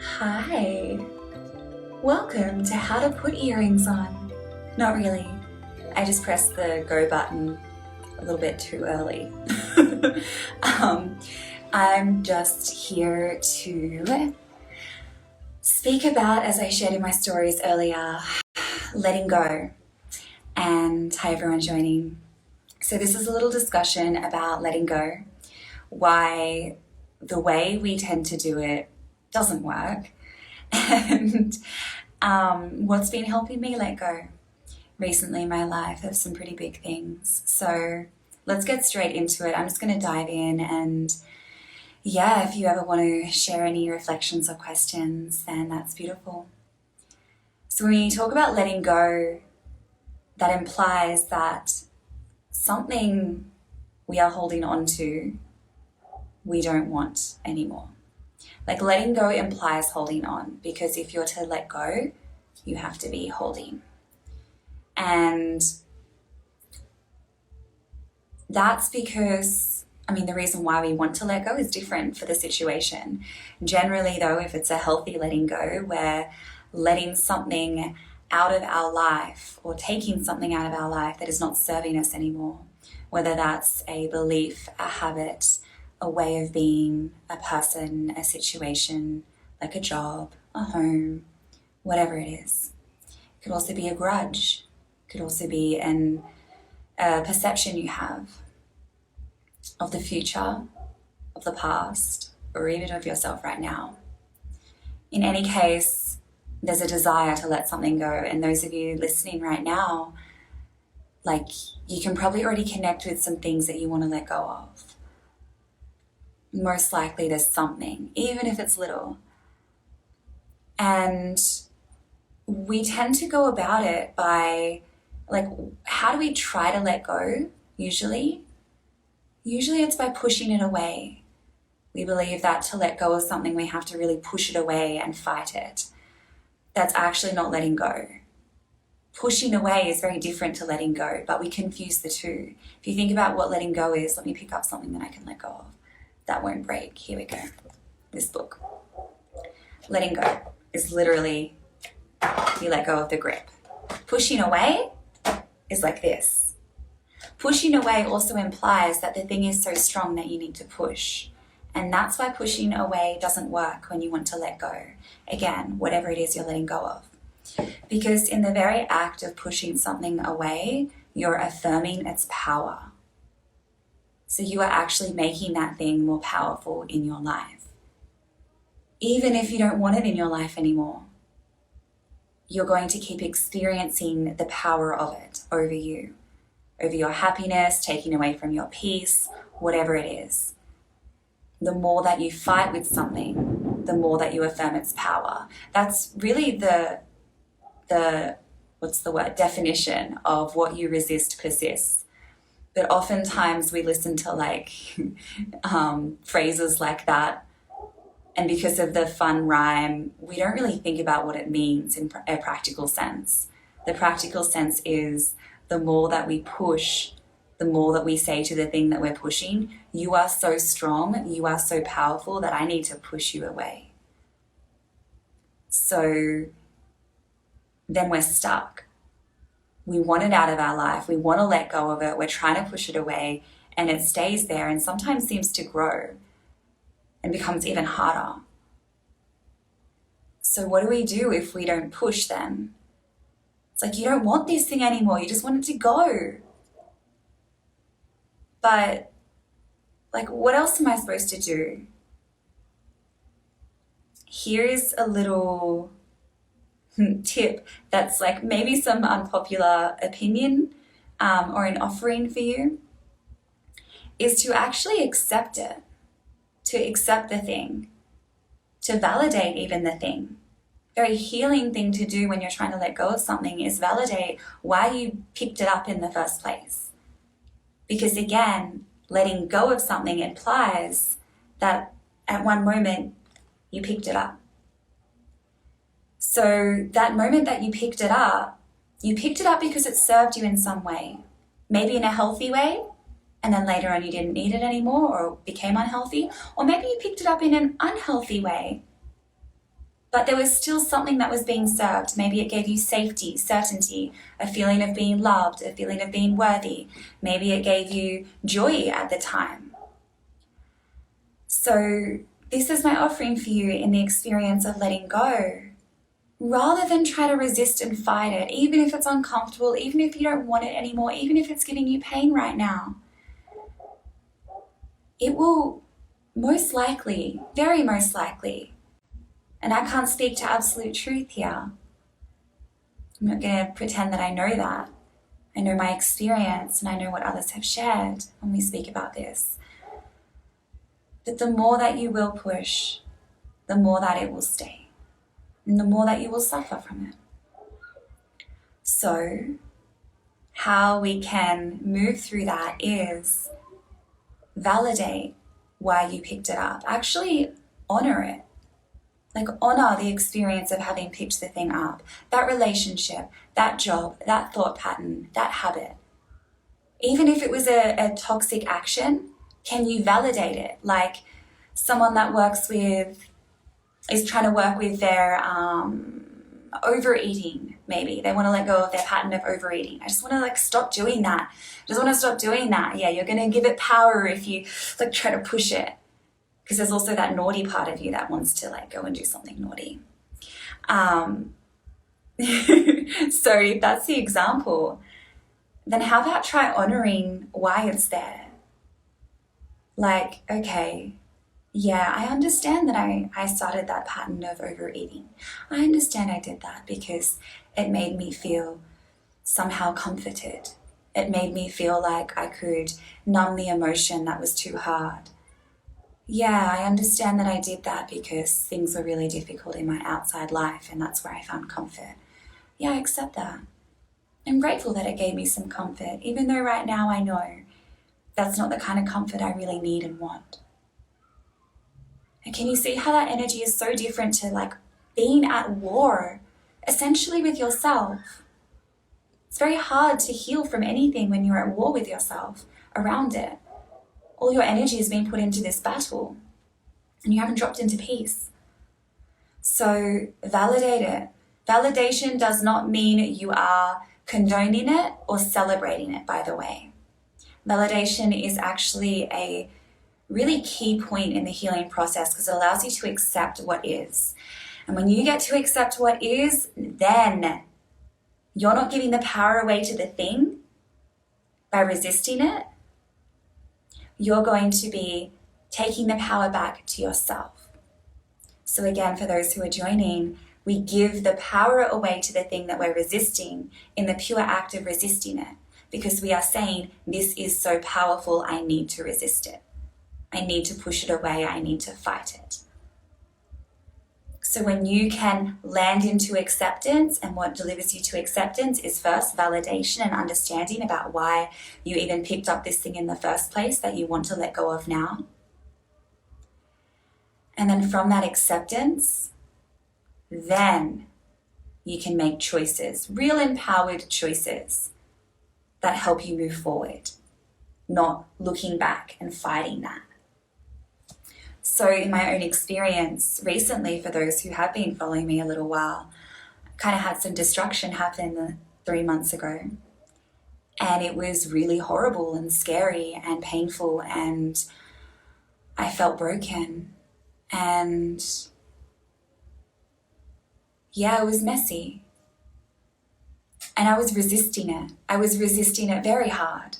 Hi, welcome to How to Put Earrings On. Not really, I just pressed the go button a little bit too early. I'm just here to speak about, as I shared in my stories earlier, letting go. And hi everyone joining. So this is a little discussion about letting go, why the way we tend to do it doesn't work, and what's been helping me let go recently in my life of some pretty big things. So let's get straight into it. I'm just going to dive in, and if you ever want to share any reflections or questions, then that's beautiful. So when you talk about letting go, that implies that something we are holding on to we don't want anymore. Like, letting go implies holding on, because if you're to let go, you have to be holding. And that's because, the reason why we want to let go is different for the situation. Generally, though, if it's a healthy letting go, we're letting something out of our life or taking something out of our life that is not serving us anymore, whether that's a belief, a habit, a way of being, a person, a situation, like a job, a home, whatever it is. It could also be a grudge. It could also be a perception you have of the future, of the past, or even of yourself right now. In any case, there's a desire to let something go. And those of you listening right now, you can probably already connect with some things that you want to let go of. Most likely there's something, even if it's little. And we tend to go about it by, how do we try to let go usually? Usually it's by pushing it away. We believe that to let go of something, we have to really push it away and fight it. That's actually not letting go. Pushing away is very different to letting go, but we confuse the two. If you think about what letting go is, let me pick up something that I can let go of. That won't break. Here we go. This book. Letting go is literally you let go of the grip. Pushing away is like this. Pushing away also implies that the thing is so strong that you need to push. And that's why pushing away doesn't work when you want to let go. Again, whatever it is you're letting go of. Because in the very act of pushing something away, you're affirming its power. So you are actually making that thing more powerful in your life. Even if you don't want it in your life anymore, you're going to keep experiencing the power of it over you, over your happiness, taking away from your peace, whatever it is. The more that you fight with something, the more that you affirm its power. That's really the definition of what you resist persists. But oftentimes we listen to phrases like that, and because of the fun rhyme, we don't really think about what it means in a practical sense. The practical sense is the more that we push, the more that we say to the thing that we're pushing, you are so strong, you are so powerful that I need to push you away. So then we're stuck. We want it out of our life. We want to let go of it. We're trying to push it away, and it stays there and sometimes seems to grow and becomes even harder. So what do we do if we don't push then? It's like you don't want this thing anymore. You just want it to go. But what else am I supposed to do? Here is a little tip that's maybe some unpopular opinion or an offering for you, is to actually accept it, to accept the thing, to validate even the thing. Very healing thing to do when you're trying to let go of something is validate why you picked it up in the first place. Because again, letting go of something implies that at one moment you picked it up. So that moment that you picked it up because it served you in some way. Maybe in a healthy way, and then later on you didn't need it anymore or became unhealthy. Or maybe you picked it up in an unhealthy way but there was still something that was being served. Maybe it gave you safety, certainty, a feeling of being loved, a feeling of being worthy. Maybe it gave you joy at the time. So this is my offering for you in the experience of letting go. Rather than try to resist and fight it, even if it's uncomfortable, even if you don't want it anymore, even if it's giving you pain right now, it will most likely, very most likely, and I can't speak to absolute truth here. I'm not going to pretend that I know that. I know my experience and I know what others have shared when we speak about this. But the more that you will push, the more that it will stay. And the more that you will suffer from it. So, how we can move through that is validate why you picked it up. Actually honor it. Like honor the experience of having picked the thing up. That relationship, that job, that thought pattern, that habit. Even if it was a toxic action, can you validate it? Like someone that is trying to work with their overeating, maybe. They want to let go of their pattern of overeating. I just want to stop doing that. I just want to stop doing that. Yeah, you're going to give it power if you try to push it. Because there's also that naughty part of you that wants to go and do something naughty. So if that's the example, then how about try honoring why it's there? Okay, yeah, I understand that I started that pattern of overeating. I understand I did that because it made me feel somehow comforted. It made me feel like I could numb the emotion that was too hard. Yeah, I understand that I did that because things were really difficult in my outside life and that's where I found comfort. Yeah, I accept that. I'm grateful that it gave me some comfort, even though right now I know that's not the kind of comfort I really need and want. And can you see how that energy is so different to being at war, essentially with yourself? It's very hard to heal from anything when you're at war with yourself around it. All your energy has been put into this battle and you haven't dropped into peace. So validate it. Validation does not mean you are condoning it or celebrating it, by the way. Validation is actually a really key point in the healing process because it allows you to accept what is. And when you get to accept what is, then you're not giving the power away to the thing by resisting it. You're going to be taking the power back to yourself. So again, for those who are joining, we give the power away to the thing that we're resisting in the pure act of resisting it, because we are saying, this is so powerful, I need to resist it. I need to push it away, I need to fight it. So when you can land into acceptance, and what delivers you to acceptance is first validation and understanding about why you even picked up this thing in the first place that you want to let go of now. And then from that acceptance, then you can make choices, real empowered choices that help you move forward, not looking back and fighting that. So in my own experience recently, for those who have been following me a little while, I kind of had some destruction happen 3 months ago. And it was really horrible and scary and painful, and I felt broken. And yeah, it was messy. And I was resisting it. I was resisting it very hard.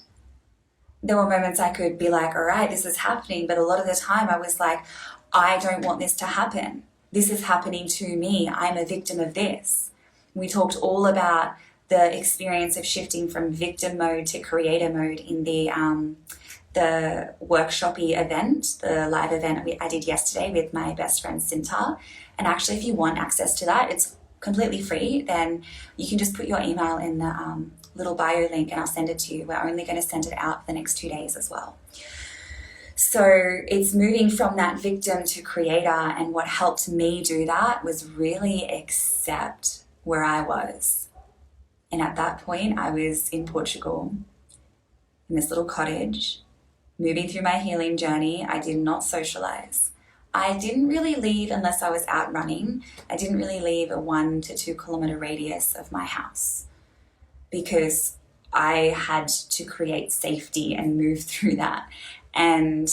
There were moments I could be like, all right, this is happening. But a lot of the time I was like, I don't want this to happen. This is happening to me. I'm a victim of this. We talked all about the experience of shifting from victim mode to creator mode in the workshop-y event, the live event I did yesterday with my best friend Sinta. And actually, if you want access to that, it's completely free. Then you can just put your email in the little bio link and I'll send it to you. We're only going to send it out for the next 2 days as well. So it's moving from that victim to creator, and what helped me do that was really accept where I was. And at that point, I was in Portugal, in this little cottage, moving through my healing journey. I did not socialize. I didn't really leave unless I was out running. I didn't really leave a 1 to 2 kilometer radius of my house because I had to create safety and move through that. And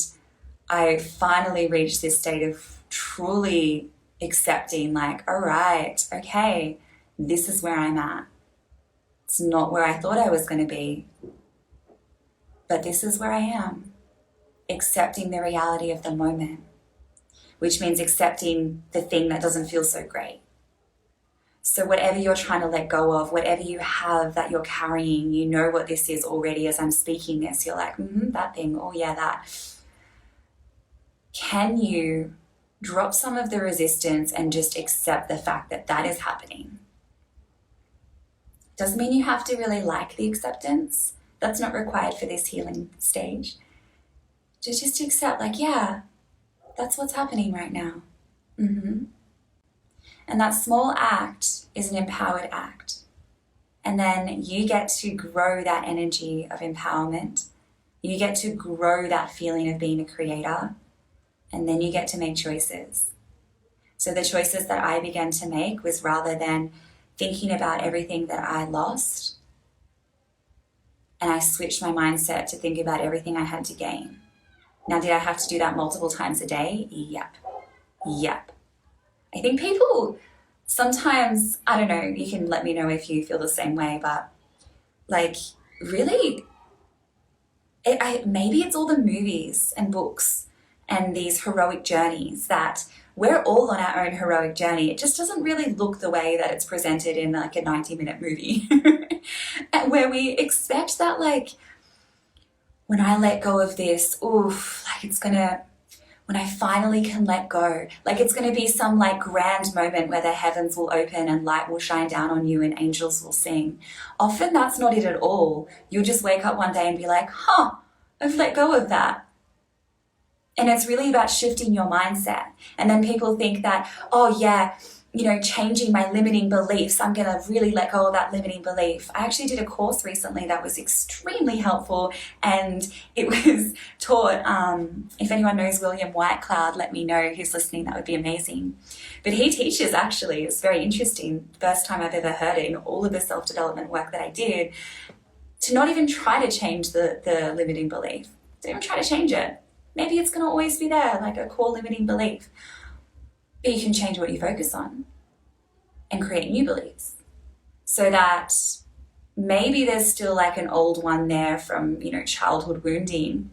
I finally reached this state of truly accepting, like, all right, okay, this is where I'm at. It's not where I thought I was going to be, but this is where I am. Accepting the reality of the moment, which means accepting the thing that doesn't feel so great. So whatever you're trying to let go of, whatever you have that you're carrying, you know what this is already as I'm speaking this. You're like, that thing, oh yeah, that. Can you drop some of the resistance and just accept the fact that that is happening? Doesn't mean you have to really like the acceptance. That's not required for this healing stage. Just accept, like, yeah, that's what's happening right now. And that small act is an empowered act. And then you get to grow that energy of empowerment. You get to grow that feeling of being a creator. And then you get to make choices. So the choices that I began to make was, rather than thinking about everything that I lost, and I switched my mindset to think about everything I had to gain. Now, did I have to do that multiple times a day? Yep. I think people sometimes, I don't know, you can let me know if you feel the same way, but like, really, maybe it's all the movies and books and these heroic journeys that we're all on our own heroic journey. It just doesn't really look the way that it's presented in like a 90-minute movie and where we expect that, like, when I let go of this, like it's gonna, when I finally can let go, like it's gonna be some like grand moment where the heavens will open and light will shine down on you and angels will sing. Often that's not it at all. You'll just wake up one day and be like, I've let go of that. And it's really about shifting your mindset. And then people think that, oh yeah, changing my limiting beliefs, I'm going to really let go of that limiting belief. I actually did a course recently that was extremely helpful, and it was taught, if anyone knows William Whitecloud, let me know who's listening, that would be amazing. But he teaches, actually, it's very interesting, first time I've ever heard it in all of the self-development work that I did, to not even try to change the limiting belief. Don't even try to change it. Maybe it's going to always be there, like a core limiting belief. But you can change what you focus on and create new beliefs, so that maybe there's still like an old one there from, childhood wounding.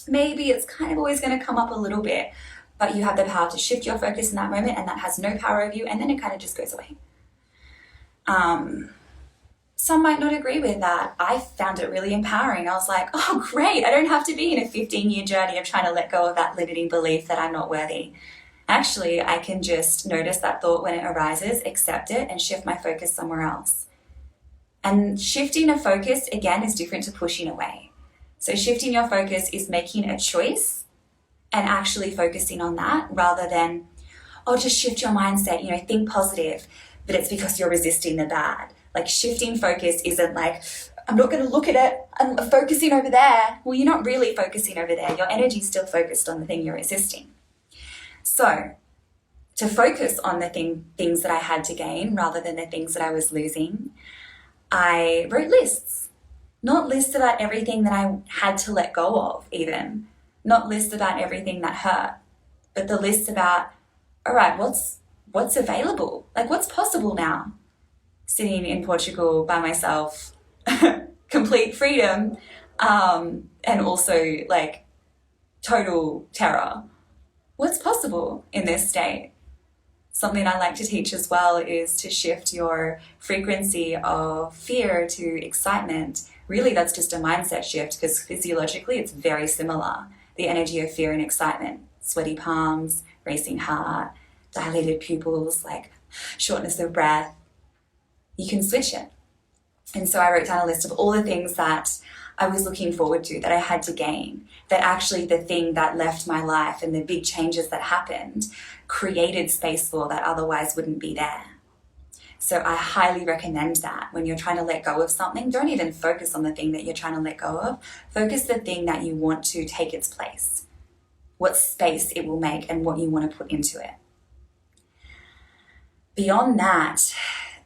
Maybe it's kind of always going to come up a little bit, but you have the power to shift your focus in that moment, and that has no power over you, and then it kind of just goes away. Some might not agree with that. I found it really empowering. I was like, oh, great. I don't have to be in a 15-year journey of trying to let go of that limiting belief that I'm not worthy. Actually, I can just notice that thought when it arises, accept it, and shift my focus somewhere else. And shifting a focus, again, is different to pushing away. So shifting your focus is making a choice and actually focusing on that, rather than, just shift your mindset, think positive, but it's because you're resisting the bad. Like, shifting focus isn't like, I'm not going to look at it, I'm focusing over there. Well, you're not really focusing over there. Your energy's still focused on the thing you're resisting. So to focus on the things that I had to gain rather than the things that I was losing, I wrote lists. Not lists about everything that I had to let go of, even. Not lists about everything that hurt, but the lists about, all right, what's available? Like, what's possible now? Sitting in Portugal by myself, complete freedom, and also like total terror. What's possible in this state? Something I like to teach as well is to shift your frequency of fear to excitement. Really, that's just a mindset shift, because physiologically it's very similar. The energy of fear and excitement, sweaty palms, racing heart, dilated pupils, like shortness of breath. You can switch it. And so I wrote down a list of all the things that I was looking forward to, that I had to gain, that actually the thing that left my life and the big changes that happened created space for that otherwise wouldn't be there. So I highly recommend that when you're trying to let go of something, don't even focus on the thing that you're trying to let go of. Focus the thing that you want to take its place. what space it will make, and what you want to put into it. Beyond that,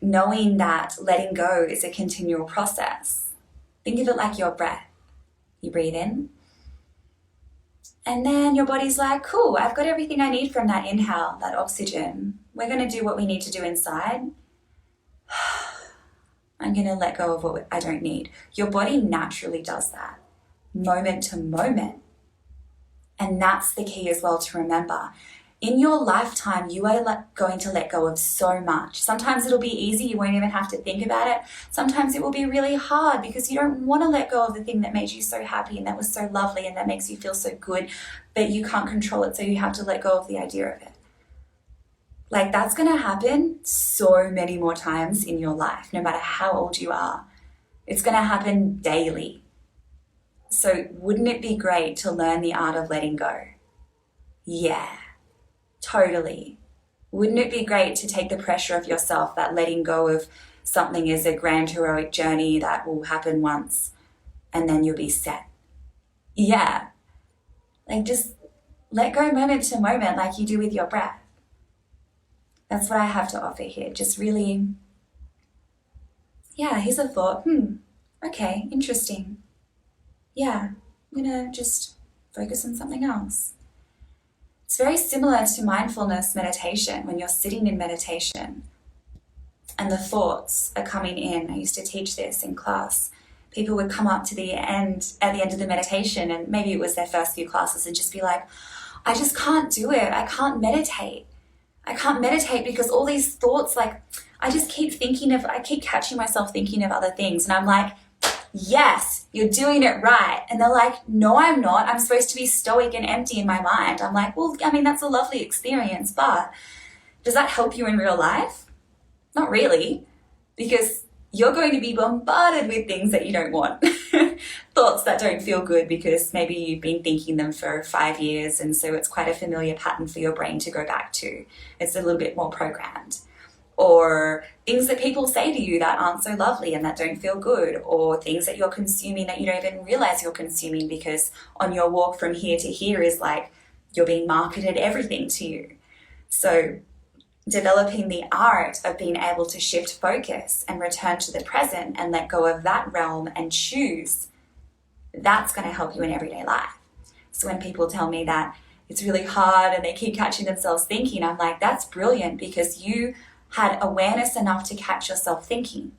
knowing that letting go is a continual process. Think of it like your breath. You breathe in, and then your body's like, cool, I've got everything I need from that inhale, that oxygen. We're going to do what we need to do inside. I'm going to let go of what I don't need. Your body naturally does that, moment to moment. And that's the key as well to remember. In your lifetime, you are going to let go of so much. Sometimes it'll be easy, you won't even have to think about it. Sometimes it will be really hard because you don't want to let go of the thing that made you so happy and that was so lovely and that makes you feel so good, but you can't control it, so you have to let go of the idea of it. Like, that's going to happen so many more times in your life, no matter how old you are. It's going to happen daily. So wouldn't it be great to learn the art of letting go? Yeah. Totally. Wouldn't it be great to take the pressure off yourself that letting go of something is a grand heroic journey that will happen once and then you'll be set? Yeah. Like, just let go moment to moment like you do with your breath. That's what I have to offer here. Just really, yeah, here's a thought. Okay, interesting. Yeah, I'm gonna just focus on something else. It's very similar to mindfulness meditation when you're sitting in meditation and the thoughts are coming in. I used to teach this in class. People would come up to the end, at the end of the meditation, and maybe it was their first few classes, and just be like, I just can't do it. I can't meditate. I can't meditate because all these thoughts, like, I keep catching myself thinking of other things. And I'm like, yes, you're doing it right. And they're like, no, I'm not. I'm supposed to be stoic and empty in my mind. I'm like, well, I mean, that's a lovely experience, but does that help you in real life? Not really, because you're going to be bombarded with things that you don't want. Thoughts that don't feel good because maybe you've been thinking them for 5 years, and so it's quite a familiar pattern for your brain to go back to. It's a little bit more programmed. Or things that people say to you that aren't so lovely and that don't feel good, or things that you're consuming that you don't even realize you're consuming because on your walk from here to here is like you're being marketed everything to you. So developing the art of being able to shift focus and return to the present and let go of that realm and choose, that's going to help you in everyday life. So when people tell me that it's really hard and they keep catching themselves thinking, I'm like, that's brilliant, because you had awareness enough to catch yourself thinking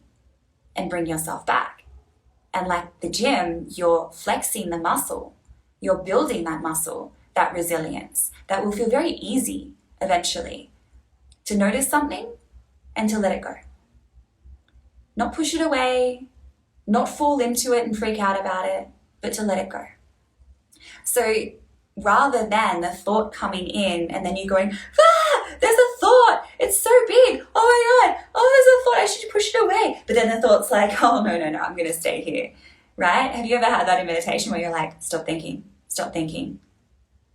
and bring yourself back. And like the gym, you're flexing the muscle, you're building that muscle, that resilience, that will feel very easy eventually to notice something and to let it go. Not push it away, not fall into it and freak out about it, but to let it go. So rather than the thought coming in and then you going, there's a thought, it's so big, oh my God, oh, there's a thought, I should push it away. But then the thought's like, oh, no, I'm going to stay here, right? Have you ever had that in meditation where you're like, stop thinking, stop thinking?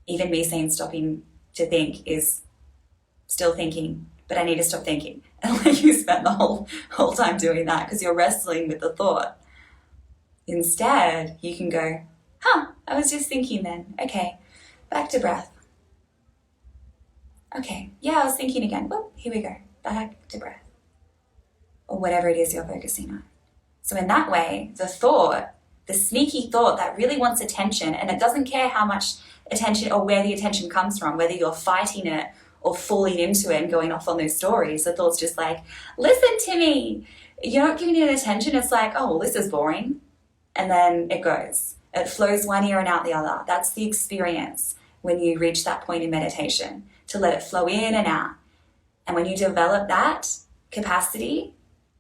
Even me saying stopping to think is still thinking, but I need to stop thinking. And like you spend the whole time doing that because you're wrestling with the thought. Instead, you can go, I was just thinking then. Okay, back to breath. Okay, yeah, I was thinking again. Whoop, here we go. Back to breath. Or whatever it is you're focusing on. So in that way, the thought, the sneaky thought that really wants attention, and it doesn't care how much attention or where the attention comes from, whether you're fighting it or falling into it and going off on those stories, the thought's just like, listen to me. You're not giving it attention. It's like, oh, well, this is boring. And then it goes. It flows one ear and out the other. That's the experience when you reach that point in meditation, to let it flow in and out. And when you develop that capacity,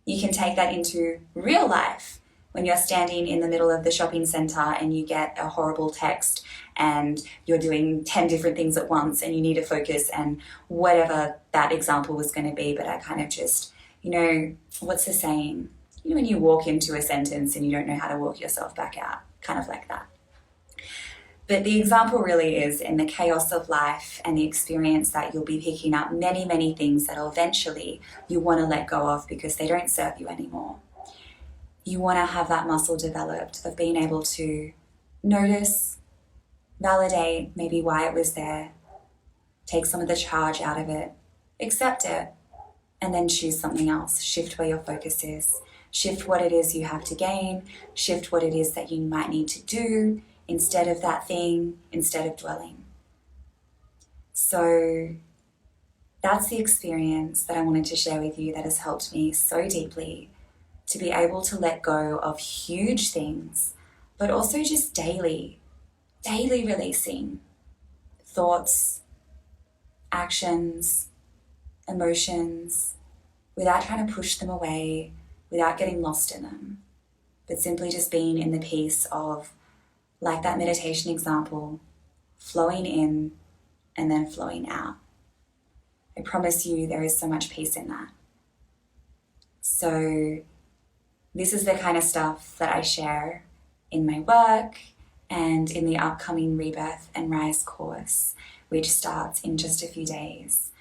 you can take that into real life. When you're standing in the middle of the shopping center and you get a horrible text and you're doing 10 different things at once and you need to focus, and whatever that example was going to be, but I kind of just, what's the saying? When you walk into a sentence and you don't know how to walk yourself back out, kind of like that. But the example really is in the chaos of life and the experience that you'll be picking up many, many things that eventually you want to let go of because they don't serve you anymore. You want to have that muscle developed of being able to notice, validate maybe why it was there, take some of the charge out of it, accept it, and then choose something else. Shift where your focus is. Shift what it is you have to gain. Shift what it is that you might need to do instead of that thing, instead of dwelling. So that's the experience that I wanted to share with you that has helped me so deeply to be able to let go of huge things, but also just daily releasing thoughts, actions, emotions, without trying to push them away, without getting lost in them, but simply just being in the peace of, like that meditation example, flowing in and then flowing out. I promise you there is so much peace in that. So this is the kind of stuff that I share in my work and in the upcoming Rebirth and Rise course, which starts in just a few days.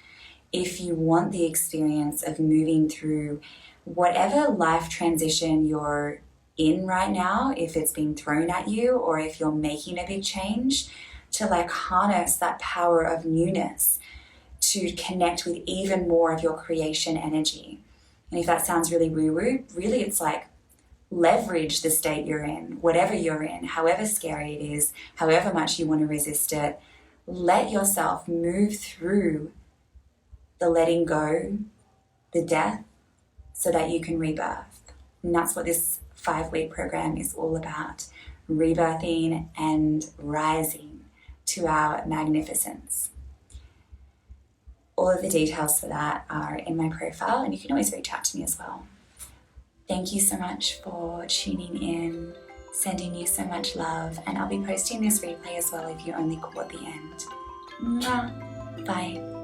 If you want the experience of moving through whatever life transition you're in right now, if it's been thrown at you or if you're making a big change, to like harness that power of newness to connect with even more of your creation energy. And if that sounds really woo-woo, really it's like leverage the state you're in, whatever you're in, however scary it is, however much you want to resist it. Let yourself move through the letting go, the death, so that you can rebirth. And that's what this 5-week program is all about, rebirthing and rising to our magnificence. All of the details for that are in my profile, and you can always reach out to me as well. Thank you so much for tuning in, sending you so much love, and I'll be posting this replay as well if you only caught the end. Mwah. Bye.